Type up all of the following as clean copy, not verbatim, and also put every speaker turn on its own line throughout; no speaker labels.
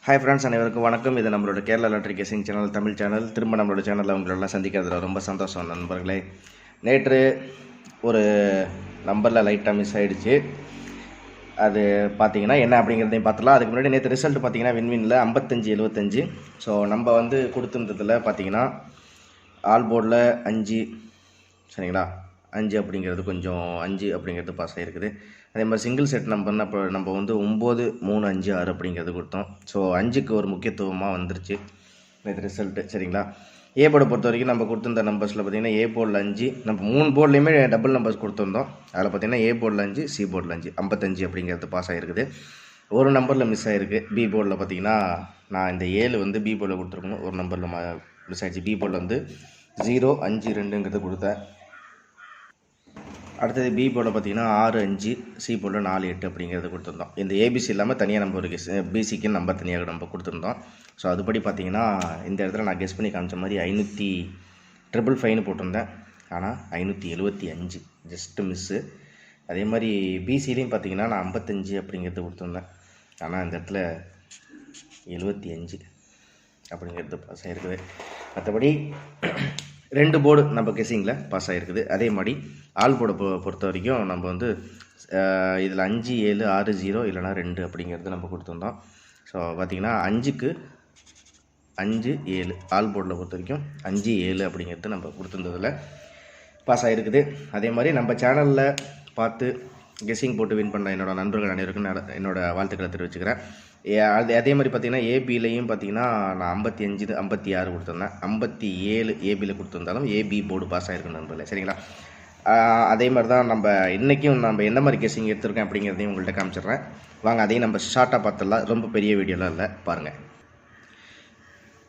Hi friends, அனைவருக்கும் வணக்கம். இது நம்மளோட Kerala lottery guessing channel, Tamil channel. திரும்ப நம்மளோட சேனலில் உங்களெல்லாம் சந்திக்கிறதுல ரொம்ப சந்தோஷம் நண்பர்களே. நேற்று ஒரு நம்பரில் லைட்டாக மிஸ் ஆகிடுச்சு. அது பார்த்தீங்கன்னா என்ன அப்படிங்கிறதையும் பார்த்துலாம். அதுக்கு முன்னாடி நேற்று ரிசல்ட் பார்த்தீங்கன்னா வின்வினில் 55-75. ஸோ நம்ம வந்து கொடுத்துருந்ததில் பார்த்தீங்கன்னா ஆல் போர்டில் 5 சரிங்களா, 5 அப்படிங்கிறது கொஞ்சம் 5 அப்படிங்கிறது பாஸ் ஆகிருக்குது. அதே மாதிரி சிங்கிள் செட் நம்பர்னா இப்போ நம்ம வந்து 9, 3, 5, 6 அப்படிங்கிறது கொடுத்தோம். ஸோ 5க்கு ஒரு முக்கியத்துவமாக வந்துருச்சு நேற்று ரிசல்ட்டு சரிங்களா. ஏ போர்டை பொறுத்த வரைக்கும் நம்ம கொடுத்துருந்த நம்பர்ஸில் பார்த்திங்கன்னா ஏ போர்டில் 5, நம்ம 3 போர்ட்லேயுமே டபுள் நம்பர்ஸ் கொடுத்துருந்தோம். அதில் பார்த்திங்கன்னா ஏ போர்டில் 5, சி போர்டில் 5, 55 அப்படிங்கிறது பாஸ் ஆகிருக்குது. ஒரு நம்பரில் மிஸ் ஆகிருக்கு. பி போர்டில் பார்த்திங்கன்னா நான் இந்த 7 வந்து பி போர்டில் கொடுத்துருக்கணும், ஒரு நம்பரில் மிஸ் ஆகிடுச்சு. பி போர்டில் வந்து 0, 5, 2ங்கிறது கொடுத்தேன். அடுத்தது பி போர்டில் பார்த்தீங்கன்னா 6, 5, சி போர்டில் 4, 8 அப்படிங்கிறது கொடுத்துருந்தோம். இந்த ஏபிசி இல்லாமல் தனியாக நம்ம ஒரு பிசிக்கு நம்பர் தனியாக நம்ம கொடுத்துருந்தோம். ஸோ அதுபடி பார்த்தீங்கன்னா இந்த இடத்துல நான் கெஸ் பண்ணி காமிச்ச மாதிரி 555 போட்டிருந்தேன். ஆனால் 575 ஜஸ்ட்டு மிஸ்ஸு. அதே மாதிரி பிசிலையும் பார்த்தீங்கன்னா நான் 55 அப்படிங்கிறது கொடுத்துருந்தேன். ஆனால் இந்த இடத்துல 75 அப்படிங்கிறது பாஸ் ஆகிருக்குது. மற்றபடி 2 போர்டு நம்ம கெஸிங்கில் பாஸ் ஆகிருக்குது. அதே மாதிரி ஆல் போர்டை பொறுத்த வரைக்கும் நம்ம வந்து இதில் 5, 7, 6, 0 இல்லைனா 2 அப்படிங்கிறது நம்ம கொடுத்துருந்தோம். ஸோ பார்த்திங்கன்னா 5க்கு 5, 7 ஆல் போர்டில் பொறுத்த வரைக்கும் 5, 7 அப்படிங்கிறது நம்ம கொடுத்துருந்ததில் பாஸ் ஆகிருக்குது. அதே மாதிரி நம்ம சேனலில் பார்த்து கெஸ்ஸிங் போட்டு வின் பண்ண என்னோடய நண்பர்கள் அனைவருக்கும் என்னோடய வாழ்த்துக்களை தெரிவிச்சுக்கிறேன். அதே மாதிரி பார்த்திங்கன்னா ஏபிலையும் பார்த்திங்கன்னா நான் 55, 56 கொடுத்துருந்தேன். 57 ஏபியில் கொடுத்துருந்தாலும் ஏபி போர்டு பாஸ் ஆகிருக்கு நண்பர்களே சரிங்களா. அதே மாதிரி தான் நம்ம இன்றைக்கும் நம்ம எந்த மாதிரி கெஸ்ஸிங் எடுத்துருக்கேன் அப்படிங்கிறதையும் உங்கள்கிட்ட காமிச்சிடுறேன். வாங்க, அதையும் நம்ம ஷார்ட்டாக பார்த்துடலாம். ரொம்ப பெரிய வீடியோலாம் இல்லை, பாருங்கள்.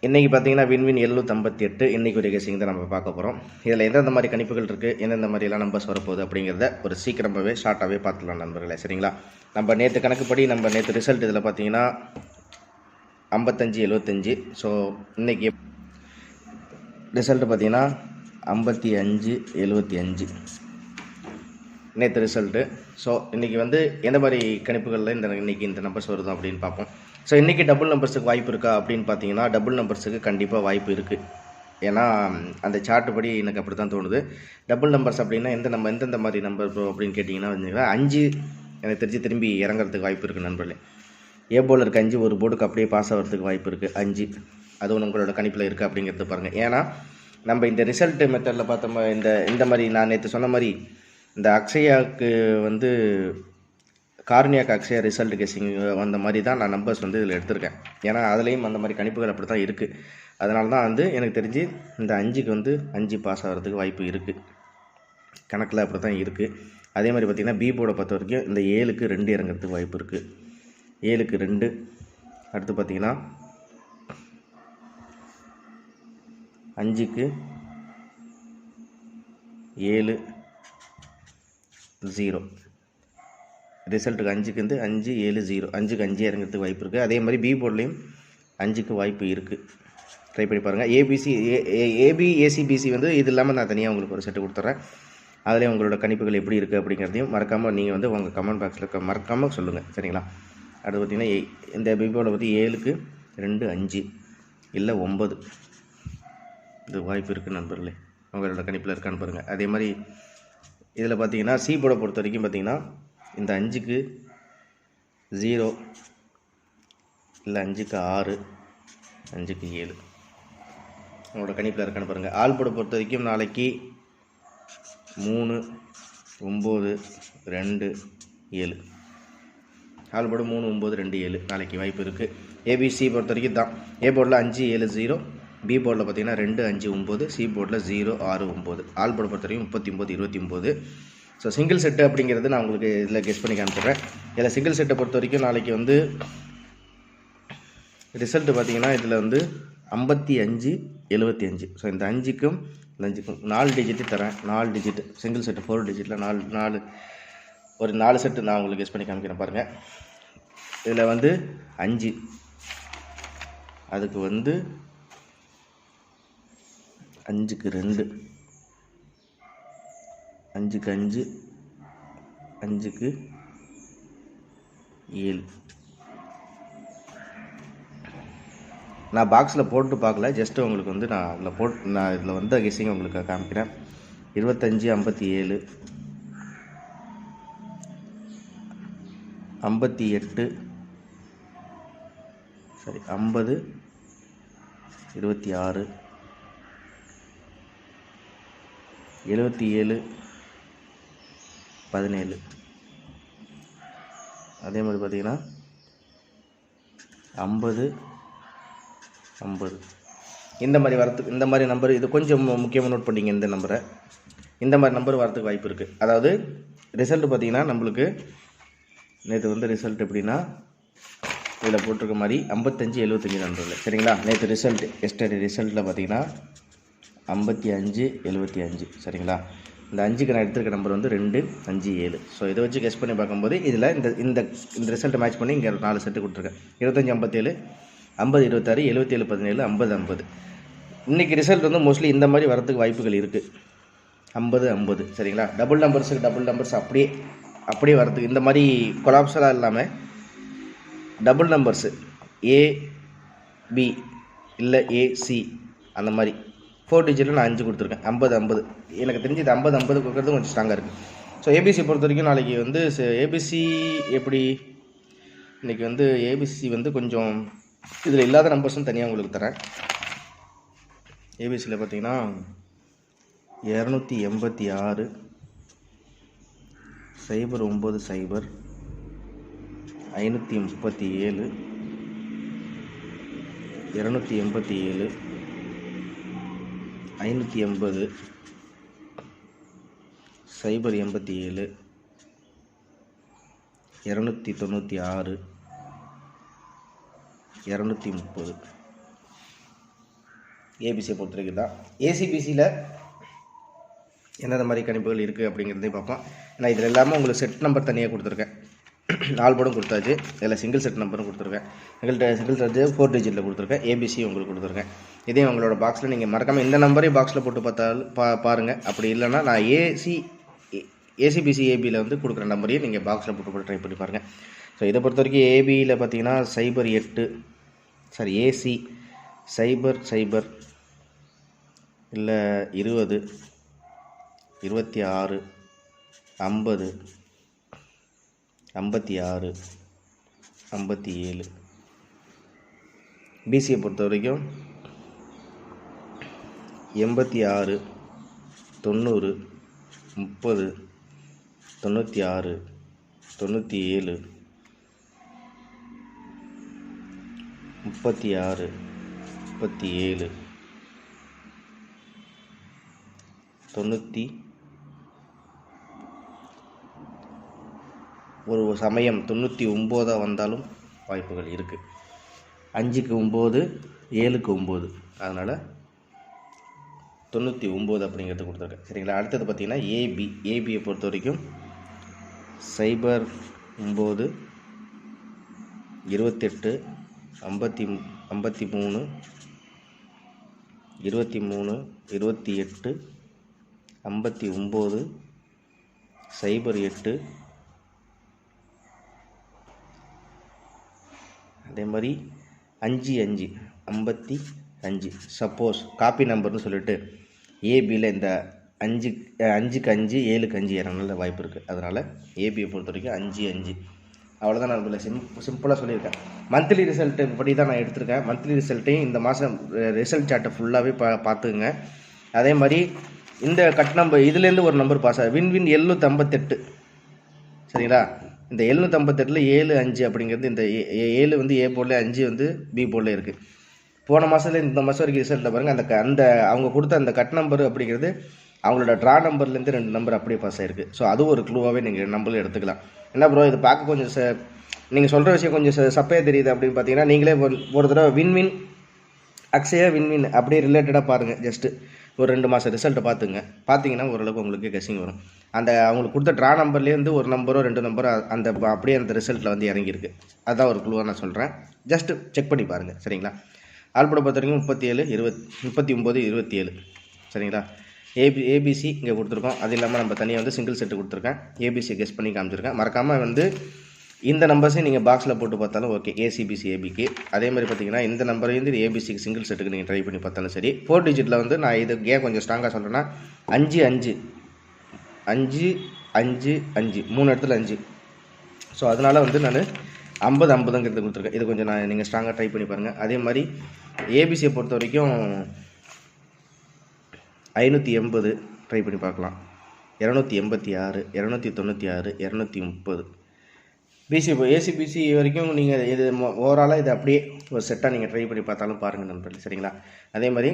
இன்றைக்கி பார்த்தீங்கன்னா வின்வின் 758 இன்றைக்கி ஒரு கெஸிங் தான் நம்ம பார்க்க போகிறோம். இதில் எந்தெந்த மாதிரி கணிப்புகள் இருக்குது, எந்தெந்த மாதிரிலாம் நம்பர்ஸ் வரப்போகுது அப்படிங்கிறத ஒரு சீக்கிரமாகவே ஷார்ட்டாகவே பார்த்துக்கலாம் நண்பர்களே சரிங்களா. நம்ம நேற்று கணக்குப்படி நம்ம நேற்று ரிசல்ட் இதில் பார்த்தீங்கன்னா 55-75. ஸோ இன்றைக்கி ரிசல்ட்டு பார்த்தீங்கன்னா 55-75 நேற்று ரிசல்ட்டு. ஸோ இன்றைக்கி வந்து எந்த மாதிரி கணிப்புகளில் இன்றைக்கி இந்த நம்பர்ஸ் வருது அப்படின்னு பார்ப்போம். ஸோ இன்றைக்கி டபுள் நம்பர்ஸுக்கு வாய்ப்பு இருக்கா அப்படின்னு பார்த்தீங்கன்னா டபுள் நம்பர்ஸுக்கு கண்டிப்பாக வாய்ப்பு இருக்குது. ஏன்னா அந்த சார்ட்டு படி எனக்கு அப்படி தான் தோணுது. டபுள் நம்பர்ஸ் அப்படின்னா எந்தெந்த மாதிரி நம்பர் அப்படின்னு கேட்டிங்கன்னா வச்சுங்களா, 5 எனக்கு தெரிஞ்சு திரும்பி இறங்குறதுக்கு வாய்ப்பு இருக்குது நண்பர்களே. ஏ போர்டில் இருக்க 5 ஒரு போர்டுக்கு அப்படியே பாஸ் ஆகிறதுக்கு வாய்ப்பு இருக்குது. 5 அதுவும் உங்களோட கணிப்பில் இருக்குது அப்படிங்கிறது பாருங்கள். ஏன்னா நம்ம இந்த ரிசல்ட்டு மெத்தடில் பார்த்தோம், இந்த மாதிரி நான் நேற்று சொன்ன மாதிரி இந்த அக்ஷயாவுக்கு வந்து கார்னியாக்கு அக்ஷயா ரிசல்ட் கெஸிங் அந்த மாதிரி தான் நான் நம்பர்ஸ் வந்து இதில் எடுத்திருக்கேன். ஏன்னா அதுலேயும் அந்த மாதிரி கணிப்புகள் அப்படி தான் இருக்குது. அதனால தான் வந்து எனக்கு தெரிஞ்சு இந்த 5க்கு வந்து 5 பாஸ் ஆகிறதுக்கு வாய்ப்பு இருக்குது, கணக்கில் அப்படி தான் இருக்குது. அதே மாதிரி பார்த்திங்கன்னா பி போர்டை பொறுத்த வரைக்கும் இந்த 7க்கு 2 இறங்கிறதுக்கு வாய்ப்பு இருக்குது. 7க்கு 2. அடுத்து பார்த்திங்கன்னா 5க்கு 7, 0 ரிசல்ட்டுக்கு 5க்கு வந்து 5, 7, 0 5க்கு 5 இறங்கிறதுக்கு வாய்ப்பு இருக்குது. அதே மாதிரி பி போர்ட்லேயும் 5க்கு வாய்ப்பு இருக்குது. ட்ரை பண்ணி பாருங்கள். ஏபி ஏசிபிசி வந்து இது இல்லாமல் நான் தனியாக உங்களுக்கு ஒரு செட்டு கொடுத்துட்றேன். அதிலே உங்களோட கணிப்புகள் எப்படி இருக்குது அப்படிங்கிறதையும் மறக்காமல் நீங்கள் வந்து உங்கள் கமெண்ட் பாக்ஸில் மறக்காமல் சொல்லுங்கள் சரிங்களா. அடுத்து பார்த்திங்கன்னா இந்த பி போர்டில் பற்றி 7க்கு 2, 5 இல்லை 9 இது வாய்ப்பு இருக்குது நண்பர்களே. உங்களோட கணிப்பில் இருக்கான்னு பாருங்கள். அதே மாதிரி இதில் பார்த்தீங்கன்னா சி போர்டை பொறுத்த வரைக்கும் பார்த்திங்கன்னா இந்த 5க்கு 0 இல்லை 5க்கு 6, 5க்கு 7 உங்களோட கணிப்பில் இருக்கான்னு பாருங்கள். ஆல் போர்டை பொறுத்த வரைக்கும் நாளைக்கு 3, 9, 2, 7 ஆல் போர்டு 3, 9, 2, 7 நாளைக்கு வாய்ப்பு இருக்குது. ஏபிசி பொறுத்த வரைக்கும் தான். ஏ போர்டில் 5, 7, 0, பி போர்டில் பார்த்தீங்கன்னா 2, 5, 9, சி போர்டில் 0, 6, 9 ஆல் போர்டை பொறுத்த வரைக்கும் 39, 29. ஸோ சிங்கிள் செட்டு அப்படிங்கிறது நான் உங்களுக்கு இதில் கெஸ் பண்ணி காமிச்சிடுறேன். இதில் சிங்கிள் செட்டை பொறுத்த வரைக்கும் நாளைக்கு வந்து ரிசல்ட்டு பார்த்திங்கன்னா இதில் வந்து 55-75. ஸோ இந்த 5க்கும் 4 டிஜிட்டு தரேன். 4 டிஜிட் சிங்கிள் செட்டு 4 டிஜிட்டில் 4 செட்டு நான் உங்களுக்கு கெஸ் பண்ணி காமிக்கிறேன் பாருங்கள். இதில் வந்து 5 அதுக்கு வந்து 5க்கு 2, 5க்கு 5, 5க்கு 7 நான் பாக்ஸில் போட்டு பார்க்கல, ஜஸ்ட்டு உங்களுக்கு வந்து நான் இதில் வந்த கெஸ்ஸிங் உங்களுக்கு காமிக்கிறேன். 25 57 58 சரி 50 26 77 17 அதே மாதிரி பார்த்தீங்கன்னா 50 50 இந்த மாதிரி வரத்துக்கு இந்த மாதிரி நம்பர் இது கொஞ்சம் முக்கியமாக நோட் பண்ணிங்க. இந்த நம்பரை இந்த மாதிரி நம்பர் வரத்துக்கு வாய்ப்பு இருக்குது. அதாவது ரிசல்ட் பார்த்திங்கன்னா நம்மளுக்கு நேற்று வந்து ரிசல்ட் எப்படின்னா இதில் போட்டிருக்க மாதிரி 55 75 நம்பரில் சரிங்களா. நேற்று ரிசல்ட் எஸ்டர்டே ரிசல்ட்டில் பார்த்தீங்கன்னா 55 75 சரிங்களா. இந்த 5க்கு நான் எடுத்துருக்க நம்பர் வந்து 2 5 7. ஸோ இதை வச்சு கெஸ் பண்ணி பார்க்கும்போது இதில் இந்த இந்த இந்த ரிசல்ட்டை மேட்ச் பண்ணி இங்கே 4 செட்டு கொடுத்துருக்கேன். 25 57 50 26 77 17 50 50. இன்றைக்கி ரிசல்ட் வந்து மோஸ்ட்லி இந்த மாதிரி வரதுக்கு வாய்ப்புகள் இருக்குது. 50 50 சரிங்களா. டபுள் நம்பர்ஸ் அப்படியே வரதுக்கு இந்த மாதிரி கொலாப்ஸலாக இல்லாமல் டபுள் நம்பர்ஸு AB இல்லை AC அந்த மாதிரி 4 டிஜிட்டில் நான் 5 கொடுத்துருக்கேன். 50 50 எனக்கு தெரிஞ்சு இது 50 50 கொடுக்குறது கொஞ்சம் ஸ்ட்ராங்காக இருக்குது. ஸோ ஏபிசி பொறுத்த வரைக்கும் நாளைக்கு வந்து ஏபிசி எப்படி இன்றைக்கி வந்து ஏபிசி வந்து கொஞ்சம் இதில் இல்லாத நம்பர்ஸும் தனியாக உங்களுக்கு தரேன். ஏபிசியில் பார்த்தீங்கன்னா 286 090 537 287 580 087 296 230 ஏபிசியை பொறுத்த வரைக்கும் தான். ஏசிபிசியில் எந்தெந்த மாதிரி கணிப்புகள் இருக்குது அப்படிங்கிறதையும் பார்ப்போம். ஏன்னா இதில் எல்லாமே உங்களுக்கு செட் நம்பர் தனியாக கொடுத்துருக்கேன். 4 போர்டும் கொடுத்தாச்சு. இதில் சிங்கிள் செட் நம்பரும் கொடுத்துருக்கேன். சிங்கிள் செட் 4 டிஜிட்டில் கொடுத்துருக்கேன். ஏபிசி உங்களுக்கு கொடுத்துருக்கேன். இதையும் உங்களோட பாக்ஸில் நீங்கள் மறக்காமல் இந்த நம்பரையும் பாக்ஸில் போட்டு பாருங்கள். அப்படி இல்லைன்னா நான் ஏசிபிசி ஏபியில் வந்து கொடுக்குற நம்பரையும் நீங்கள் பாக்ஸில் போட்டு ட்ரை பண்ணி பாருங்கள். ஸோ இதை பொறுத்த வரைக்கும் ஏபியில் பார்த்தீங்கன்னா 08 சாரி ஏசி 00 இல்லை 20 26 50 56 57. பிசியை பொறுத்த வரைக்கும் 86 90 30 96 97 36 37 90 ஒரு சமயம் 99 வந்தாலும் வாய்ப்புகள் இருக்குது. 5க்கு 9 7க்கு 9 அதனால் 99 அப்படிங்கிறது கொடுத்துருக்கேன் சரிங்களா. அடுத்தது பார்த்திங்கன்னா ஏபியை பொறுத்த வரைக்கும் 09 28 53 23 28 59 08 அதே மாதிரி 5 55. சப்போஸ் காப்பி நம்பர்னு சொல்லிட்டு ஏபியில் இந்த 5க்கு 5 7க்கு 5 இறங்கின வாய்ப்பு இருக்குது. அதனால் ஏபியை பொறுத்த வரைக்கும் 5 5 அவ்வளோதான். நான் இதில் சிம்பிளாக சொல்லியிருக்கேன். மந்த்லி ரிசல்ட்டு படி தான் நான் எடுத்திருக்கேன். மந்த்லி ரிசல்ட்டையும் இந்த மாதம் ரிசல்ட் சார்ட்டை ஃபுல்லாகவே பார்த்துக்குங்க. அதே மாதிரி இந்த கட் நம்பர் இதுலேருந்து ஒரு நம்பர் பாஸ் ஆகுது. வின் 758 சரிங்களா. இந்த 758 7 5 அப்படிங்கிறது இந்த 7 வந்து ஏ போர்டில் 5 வந்து பி போர்டில் இருக்குது. போன மாதத்துல இந்த மாதம் வரைக்கும் ரிசல்ட்டில் பாருங்கள் அந்த அவங்க கொடுத்த அந்த கட் நம்பர் அப்படிங்கிறது அவங்களோட ட்ரா நம்பர்லேருந்து 2 நம்பர் அப்படியே பாஸ் ஆகிருக்கு. ஸோ அது ஒரு க்ளூவாகவே நீங்கள் நம்பரும் எடுத்துக்கலாம். என்ன ப்ரோ இது பார்க்க கொஞ்சம் நீங்கள் சொல்கிற விஷயம் கொஞ்சம் சப்பையாக தெரியுது அப்படின்னு பார்த்தீங்கன்னா நீங்களே ஒரு தடவை வின் அக்ஷயா வின் அப்படியே ரிலேட்டடாக பாருங்கள். ஜஸ்ட்டு ஒரு 2 மாதம் ரிசல்ட்டை பார்த்தீங்கன்னா ஓரளவுக்கு உங்களுக்கு கெஸ்ஸிங் வரும். அந்த அவங்களுக்கு கொடுத்த ட்ரா நம்பர்லேருந்து ஒரு நம்பரோ 2 நம்பரோ அந்த அப்படியே அந்த ரிசல்ட்டில் வந்து இறங்கியிருக்கு. அதுதான் ஒரு க்ளூவாக நான் சொல்கிறேன். ஜஸ்ட்டு செக் பண்ணி பாருங்கள் சரிங்களா. ஆல்பட பொறுத்த வரைக்கும் 39 27 சரிங்களா. ஏபிசி இங்கே கொடுத்துருக்கோம். அது இல்லாமல் நம்ம தனியாக வந்து சிங்கிள் செட்டு கொடுத்துருக்கேன். ஏபிசி கெஸ் பண்ணி காமிச்சிருக்கேன். மறக்காமல் வந்து இந்த நம்பர்ஸையும் நீங்கள் பாக்ஸில் போட்டு பார்த்தாலும் ஓகே, ஏசிபிசி ஏபிக்கு. அதே மாதிரி பார்த்தீங்கன்னா இந்த நம்பரையும் வந்து ஏபிசிக்கு சிங்கிள் செட்டுக்கு நீங்கள் ட்ரை பண்ணி பார்த்தாலும் சரி. 4 டிஜிட்டில் வந்து நான் இது ஏன் கொஞ்சம் ஸ்ட்ராங்காக சொல்கிறேன்னா 5 5 5 5 5 3 இடத்துல 5. ஸோ அதனால் வந்து நான் 50 50ங்கிறது கொடுத்துருக்கேன். இது கொஞ்சம் நீங்கள் ஸ்ட்ராங்காக ட்ரை பண்ணி பாருங்கள். அதே மாதிரி ஏபிசியை பொறுத்த வரைக்கும் 580 ட்ரை பண்ணி பார்க்கலாம், 286 296 230. பிசி ஏசிபிசி வரைக்கும் நீங்கள் இது ஓவராலாக இது அப்படியே ஒரு செட்டாக நீங்கள் ட்ரை பண்ணி பார்த்தாலும் பாருங்கள் நண்பர்களே, சரிங்களா. அதே மாதிரி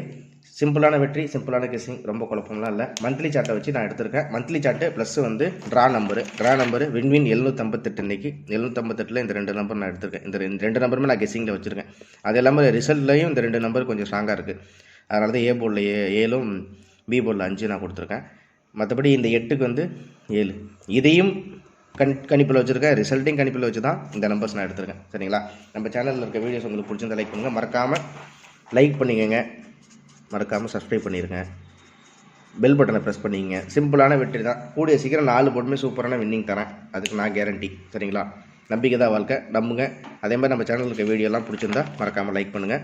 சிம்பிளான வெற்றி, சிம்பிளான கெஸ்ஸிங், ரொம்ப குழப்பம்லாம் இல்லை. மந்த்லி சார்ட்டை வச்சு நான் எடுத்திருக்கேன். மந்த்லி சார்ட்டு ப்ளஸ் வந்து ட்ரா நம்பரு வின்வின் 758. இன்றைக்கி 758 இந்த 2 நம்பர் நான் எடுத்திருக்கேன். இந்த 2 நம்பருமே நான் கெஸ்ஸிங்கில் வச்சுருக்கேன். அது இல்லாமல் ரிசல்ட்லையும் இந்த 2 நம்பர் கொஞ்சம் ஸ்ட்ராங்காக இருக்குது. அதனால தான் ஏ போர்டில் 7ம் பி போர்டில் 5 நான் கொடுத்துருக்கேன். மற்றபடி இந்த 8க்கு வந்து 7 இதையும் கணிப்பில் வச்சுருக்கேன். ரிசல்ட்டையும் கணிப்பில் வச்சு தான் இந்த நம்பர்ஸ் நான் எடுத்திருக்கேன், சரிங்களா. நம்ம சேனலில் இருக்க வீடியோஸ் உங்களுக்கு பிடிச்சிருந்தா லைக் பண்ணுங்கள், மறக்காமல் லைக் பண்ணிக்கோங்க, மறக்காமல் சப்ஸ்கிரைப் பண்ணிடுங்க, பெல் பட்டனை ப்ரெஸ் பண்ணிக்கங்க. சிம்பிளான வெற்றி தான். கூடிய சீக்கிரம் 4 போட்டுமே சூப்பரான வின்னிங் தரேன், அதுக்கு நான் கேரண்டி, சரிங்களா. நம்பிக்கை தான் வாழ்க்கை, நம்புங்க. அதே மாதிரி நம்ம சேனலில் இருக்க வீடியோலாம் பிடிச்சிருந்தா மறக்காமல் லைக் பண்ணுங்கள்.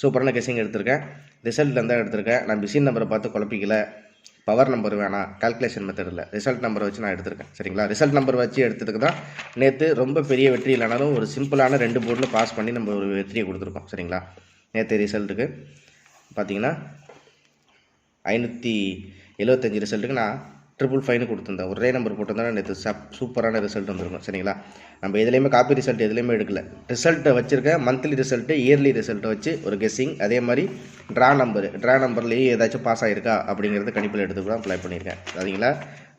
சூப்பரான கெஸ்ஸிங் எடுத்திருக்கேன், ரிசல்ட் இருந்தால் எடுத்திருக்கேன். நான் மிஷின் நம்பரை பார்த்து குழப்பிக்கல, பவர் நம்பர் வேணாம், கால்குலேஷன் மெத்தட் இல்லை, ரிசல்ட் நம்பரை வச்சு நான் எடுத்திருக்கேன், சரிங்களா. ரிசல்ட் நம்பர் வச்சு எடுத்ததுக்கு தான் நேற்று ரொம்ப பெரிய வெற்றி இல்லைனாலும் ஒரு சிம்பிளான 2 போர்டில் பாஸ் பண்ணி நம்ம ஒரு வெற்றியை கொடுத்துருக்கோம், சரிங்களா. நேற்று ரிசல்ட்டுக்கு பார்த்தீங்கன்னா 575 ரிசல்ட்டுக்கு நான் 555 கொடுத்துருந்தேன். ஒரே நம்பர் போட்டிருந்தா நேற்று சூப்பரான ரிசல்ட் வந்துருக்கும், சரிங்களா. நம்ம எதுலேயுமே காப்பி ரிசல்ட் எதுலேயுமே எடுக்கல, ரிசல்ட்டை வச்சுருக்கேன். மந்த்லி ரிசல்ட்டு, இயர்லி ரிசல்ட்டை வச்சு ஒரு கெஸ்ஸிங். அதே மாதிரி ட்ரா நம்பர்லேயே ஏதாச்சும் பாஸ் ஆகிருக்கா அப்படிங்கிறது கணிப்பில் எடுத்து கூட அப்ளை பண்ணியிருக்கேன், சரிங்களா.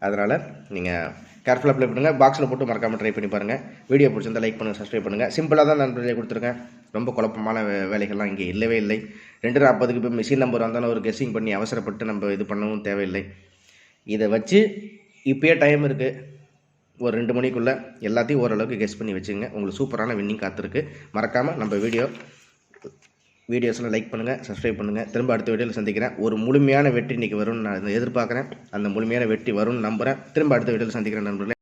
அதனால் நீங்கள் கேர்ஃபுல்லாக அப்ளை பண்ணுங்கள். பாக்ஸில் போட்டு மறக்காமல் ட்ரை பண்ணி பாருங்கள். வீடியோ பிடிச்சிருந்தால் லைக் பண்ணுங்கள், சப்ஸ்கிரைப் பண்ணுங்கள். சிம்பிளாக தான் நண்பர்களே கொடுத்துருக்கேன். ரொம்ப குழப்பமான வேலைகள்லாம் இங்கே இல்லவே இல்லை. 2:40க்கு இப்போ மிஷின் நம்பர் வந்தாலும் ஒரு கெஸ்ஸிங் பண்ணி அவசரப்பட்டு நம்ம இது பண்ணவும் தேவையில்லை. இதை வச்சு இப்போயே டைம் இருக்குது, ஒரு 2 மணிக்குள்ளே எல்லாத்தையும் ஓரளவுக்கு கெஸ் பண்ணி வச்சுங்க. உங்களுக்கு சூப்பரான வின்னிங் காத்திருக்கு. மறக்காமல் நம்ம வீடியோஸில் லைக் பண்ணுங்கள், சப்ஸ்கிரைப் பண்ணுங்கள். திரும்ப அடுத்த வீடியோவில் சந்திக்கிறேன். ஒரு முழுமையான வெற்றி இன்றைக்கி வரும்னு நான் எதிர்பார்க்குறேன். அந்த முழுமையான வெற்றி வரும்னு நம்புகிறேன். திரும்ப அடுத்த வீடியோவில் சந்திக்கிறேன் நண்பர்களே.